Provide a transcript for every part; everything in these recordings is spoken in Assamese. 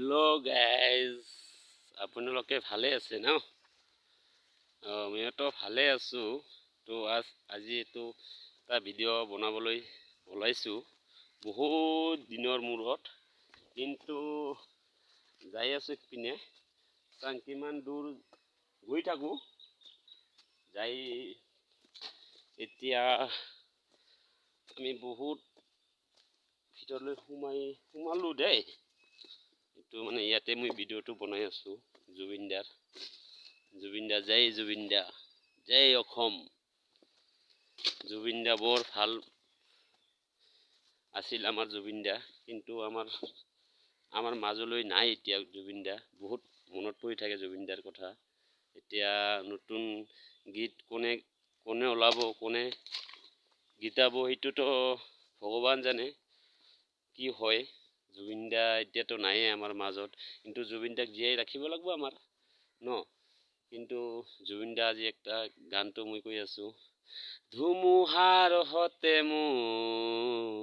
হেল্ল' গাইজ, আপোনালোকে ভালে আছে ন? মইতো ভালে আছোঁ। তো আজি এইটো এটা ভিডিঅ' বনাবলৈ ওলাইছোঁ বহুত দিনৰ মূৰত, কিন্তু যাই আছোঁ পিনে কাৰণ কিমান দূৰ গৈ থাকোঁ যাই এতিয়া আমি বহুত ভিতৰলৈ সোমালোঁ দেই। এইটো মানে ইয়াতে মই ভিডিঅ'টো বনাই আছোঁ জুবিন দাৰ। জয় জুবিন দা, জয় অসম। জুবিন দা বৰ ভাল আছিল আমাৰ জুবিন দা, কিন্তু আমাৰ মাজলৈ নাই এতিয়া জুবিন দা। বহুত মনত পৰি থাকে জুবিন দাৰ কথা। এতিয়া নতুন গীত কোনে ওলাব, কোনে গীতাব, সেইটোতো ভগৱান জানে কি হয়। জুবিন দা এতিয়াতো নাইয়ে আমাৰ মাজত, কিন্তু জুবিন দাক জীয়াই ৰাখিব লাগিব আমাৰ ন। কিন্তু জুবিন দা আজি একটা গানটো মই কৈ আছোঁ। ধুমুহাৰ হতে মোৰ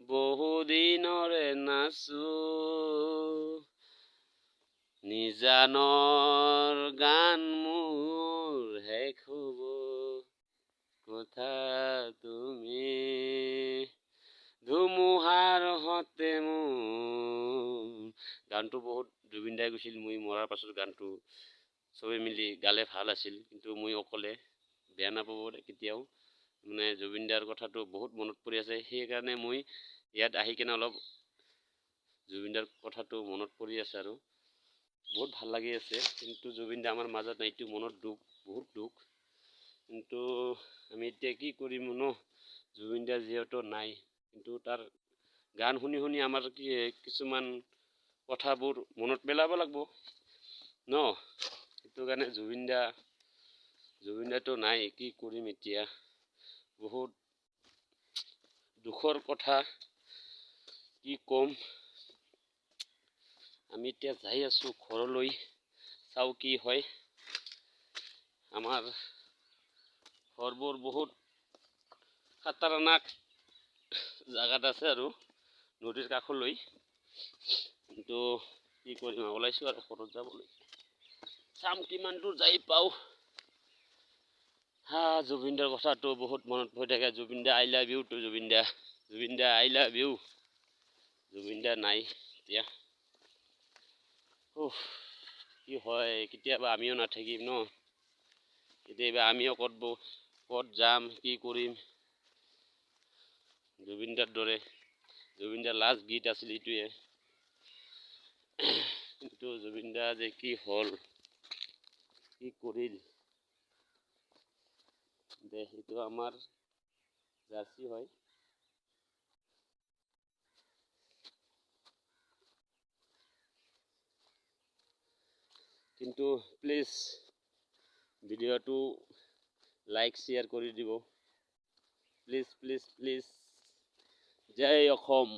বহুদিনৰে নাচো, নিজানৰ গান মোৰ শেষ হ'ব কথা তুমি। ধুমুহাৰ হতে মোৰ গানটো বহুত জুবিন দাই গৈছিল। মই মৰাৰ পাছত গানটো চবে মিলি গালে ভাল আছিল, কিন্তু মই অকলে বেয়া নাপাব কেতিয়াও। মানে জুবিন দাৰ কথাটো বহুত মনত পৰি আছে, সেইকাৰণে মই ইয়াত আহি কেনে অলপ জুবিন দাৰ কথাটো মনত পৰি আছে আৰু বহুত ভাল লাগি আছে। কিন্তু জুবিন দা আমাৰ মাজত নাই, এইটো মনত দুখ, বহুত দুখ। কিন্তু আমি এতিয়া কি কৰিম ন, জুবিন দা যিহেতু নাই। কিন্তু তাৰ গান শুনি শুনি আমাৰ কিছুমান কথাবোৰ মনত পেলাব লাগিব ন। সেইটো কাৰণে জুবিন দাটো নাই, কি কৰিম এতিয়া। বহুত দুখৰ কথা, কি ক'ম। আমি এতিয়া যাই আছোঁ ঘৰলৈ, চাওঁ কি হয়। আমাৰ ঘৰবোৰ বহুত খাতাৰনাক জাগাত আছে আৰু নদীৰ কাষলৈ। কিন্তু কি কৰিম, ওলাইছোঁ আৰু ঘৰত যাবলৈ। চাম কিমান দূৰ যাই পাওঁ। জুবিন দাৰ কথাটো বহুত মনত পৰি থাকে। Zubeen da I love you too Zubeen da. Zubeen da I love you. Zubeen da নাই এতিয়া। কি হয়, কেতিয়াবা আমিও নাথাকিম ন। কেতিয়াবা আমিও ক'ত যাম, কি কৰিম। জুবিন দাৰ দৰে, জুবিন দাৰ লাষ্ট গীত আছিল এইটোৱে। কিন্তু জুবিন দা যে কি হ'ল, কি কৰিল দে, সেইটো আমাৰ জাৰ্চি হয়। কিন্তু প্লিজ ভিডিঅ'টো লাইক শ্বেয়াৰ কৰি দিব, প্লিজ প্লিজ প্লিজ। জয় অসম।